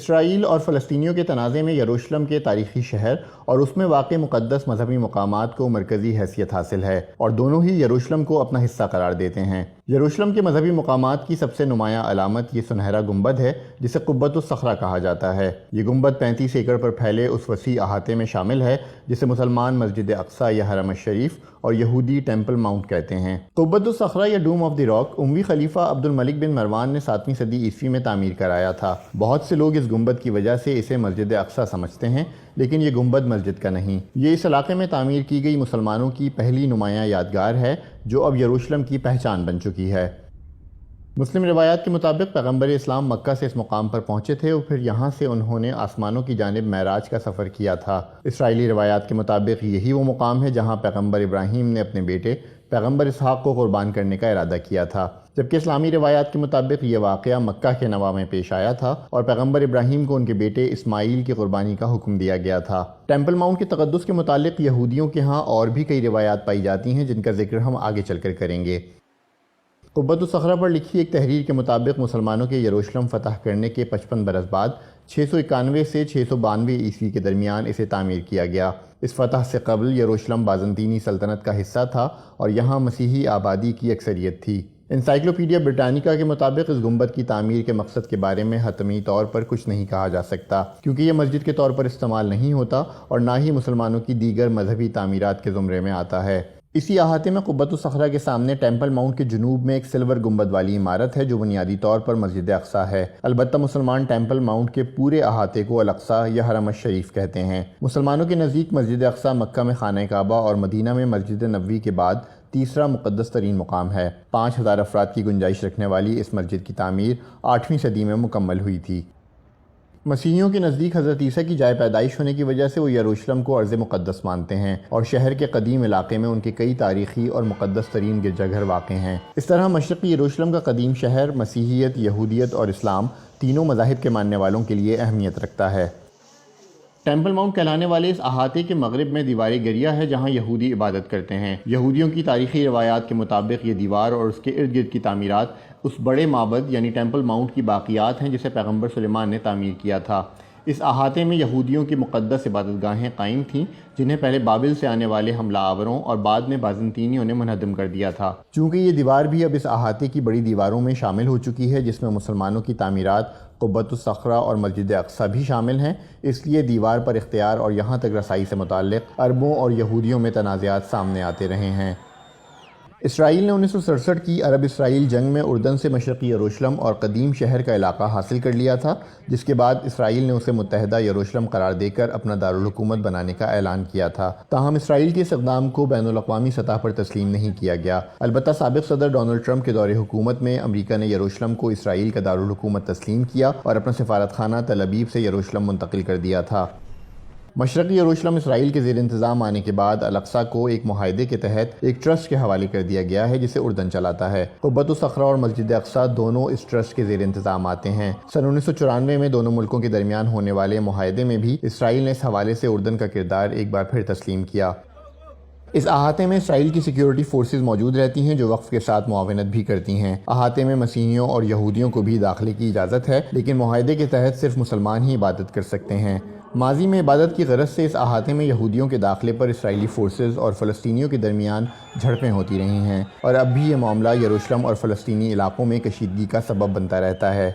اسرائیل اور فلسطینیوں کے تنازع میں یروشلم کے تاریخی شہر اور اس میں واقع مقدس مذہبی مقامات کو مرکزی حیثیت حاصل ہے اور دونوں ہی یروشلم کو اپنا حصہ قرار دیتے ہیں۔ یروشلم کے مذہبی مقامات کی سب سے نمایاں علامت یہ سنہرا گنبد ہے جسے قبۃ الصخرہ کہا جاتا ہے۔ یہ گنبد 35 ایکڑ پر پھیلے اس وسیع احاطے میں شامل ہے جسے مسلمان مسجد اقصی یا حرم الشریف اور یہودی ٹیمپل ماؤنٹ کہتے ہیں۔ قبۃ الصخرہ یا ڈوم آف دی راک اموی خلیفہ عبد الملک بن مروان نے 7ویں صدی عیسوی میں تعمیر کرایا تھا۔ بہت سے لوگ اس گنبد کی وجہ سے اسے مسجد اقصی سمجھتے ہیں، لیکن یہ گنبد مسجد کا نہیں، یہ اس علاقے میں تعمیر کی گئی مسلمانوں کی پہلی نمایاں یادگار ہے جو اب یروشلم کی پہچان بن چکی ہے۔ مسلم روایات کے مطابق پیغمبر اسلام مکہ سے اس مقام پر پہنچے تھے اور پھر یہاں سے انہوں نے آسمانوں کی جانب معراج کا سفر کیا تھا۔ اسرائیلی روایات کے مطابق یہی وہ مقام ہے جہاں پیغمبر ابراہیم نے اپنے بیٹے پیغمبر اسحاق کو قربان کرنے کا ارادہ کیا تھا، جبکہ اسلامی روایات کے مطابق یہ واقعہ مکہ کے نواح میں پیش آیا تھا اور پیغمبر ابراہیم کو ان کے بیٹے اسماعیل کی قربانی کا حکم دیا گیا تھا۔ ٹیمپل ماؤنٹ کے تقدس کے متعلق یہودیوں کے ہاں اور بھی کئی روایات پائی جاتی ہیں جن کا ذکر ہم آگے چل کر کریں گے۔ قبۃ الصخرہ پر لکھی ایک تحریر کے مطابق مسلمانوں کے یروشلم فتح کرنے کے 55 برس بعد 691 سے 692 عیسوی کے درمیان اسے تعمیر کیا گیا۔ اس فتح سے قبل یروشلم بازنطینی سلطنت کا حصہ تھا اور یہاں مسیحی آبادی کی اکثریت تھی۔ انسائکلوپیڈیا برٹانیکا کے مطابق اس گنبد کی تعمیر کے مقصد کے بارے میں حتمی طور پر کچھ نہیں کہا جا سکتا، کیونکہ یہ مسجد کے طور پر استعمال نہیں ہوتا اور نہ ہی مسلمانوں کی دیگر مذہبی تعمیرات کے زمرے میں آتا ہے۔ اسی احاطے میں قبۃ الصخرہ کے سامنے ٹیمپل ماؤنٹ کے جنوب میں ایک سلور گنبد والی عمارت ہے جو بنیادی طور پر مسجد اقصی ہے۔ البتہ مسلمان ٹیمپل ماؤنٹ کے پورے احاطے کو الاقصی یا حرم الشریف کہتے ہیں۔ مسلمانوں کے نزدیک مسجد اقصی مکہ میں خانہ کعبہ اور مدینہ میں مسجد نبوی کے بعد تیسرا مقدس ترین مقام ہے۔ 5000 افراد کی گنجائش رکھنے والی اس مسجد کی تعمیر 8ویں صدی میں مکمل ہوئی تھی۔ مسیحیوں کے نزدیک حضرت عیسیٰ کی جائے پیدائش ہونے کی وجہ سے وہ یروشلم کو ارض مقدس مانتے ہیں اور شہر کے قدیم علاقے میں ان کے کئی تاریخی اور مقدس ترین گرجا گھر واقع ہیں۔ اس طرح مشرقی یروشلم کا قدیم شہر مسیحیت، یہودیت اور اسلام تینوں مذاہب کے ماننے والوں کے لیے اہمیت رکھتا ہے۔ ٹیمپل ماؤنٹ کہلانے والے اس احاطے کے مغرب میں دیوار گریہ ہے جہاں یہودی عبادت کرتے ہیں۔ یہودیوں کی تاریخی روایات کے مطابق یہ دیوار اور اس کے ارد گرد کی تعمیرات اس بڑے معبد یعنی ٹیمپل ماؤنٹ کی باقیات ہیں جسے پیغمبر سلیمان نے تعمیر کیا تھا۔ اس احاطے میں یہودیوں کی مقدس عبادت گاہیں قائم تھیں جنہیں پہلے بابل سے آنے والے حملہ آوروں اور بعد میں بازنطینیوں نے منہدم کر دیا تھا۔ چونکہ یہ دیوار بھی اب اس احاطے کی بڑی دیواروں میں شامل ہو چکی ہے جس میں مسلمانوں کی تعمیرات قبۃ الصخرہ اور مسجد اقصی بھی شامل ہیں، اس لیے دیوار پر اختیار اور یہاں تک رسائی سے متعلق عربوں اور یہودیوں میں تنازعات سامنے آتے رہے ہیں۔ اسرائیل نے 1967 کی عرب اسرائیل جنگ میں اردن سے مشرقی یروشلم اور قدیم شہر کا علاقہ حاصل کر لیا تھا، جس کے بعد اسرائیل نے اسے متحدہ یروشلم قرار دے کر اپنا دارالحکومت بنانے کا اعلان کیا تھا۔ تاہم اسرائیل کے اس اقدام کو بین الاقوامی سطح پر تسلیم نہیں کیا گیا۔ البتہ سابق صدر ڈونلڈ ٹرمپ کے دور حکومت میں امریکہ نے یروشلم کو اسرائیل کا دارالحکومت تسلیم کیا اور اپنا سفارت خانہ تل ابیب سے یروشلم منتقل کر دیا تھا۔ مشرقی یروشلم اسرائیل کے زیر انتظام آنے کے بعد الاقصی کو ایک معاہدے کے تحت ایک ٹرسٹ کے حوالے کر دیا گیا ہے جسے اردن چلاتا ہے۔ قبۃ الصخرہ اور مسجد اقصی دونوں اس ٹرسٹ کے زیر انتظام آتے ہیں۔ سن 1994 میں دونوں ملکوں کے درمیان ہونے والے معاہدے میں بھی اسرائیل نے اس حوالے سے اردن کا کردار ایک بار پھر تسلیم کیا۔ اس احاطے میں اسرائیل کی سیکیورٹی فورسز موجود رہتی ہیں جو وقف کے ساتھ معاونت بھی کرتی ہیں۔ احاطے میں مسیحیوں اور یہودیوں کو بھی داخلے کی اجازت ہے، لیکن معاہدے کے تحت صرف مسلمان ہی عبادت کر سکتے ہیں۔ ماضی میں عبادت کی غرض سے اس احاطے میں یہودیوں کے داخلے پر اسرائیلی فورسز اور فلسطینیوں کے درمیان جھڑپیں ہوتی رہی ہیں اور اب بھی یہ معاملہ یروشلم اور فلسطینی علاقوں میں کشیدگی کا سبب بنتا رہتا ہے۔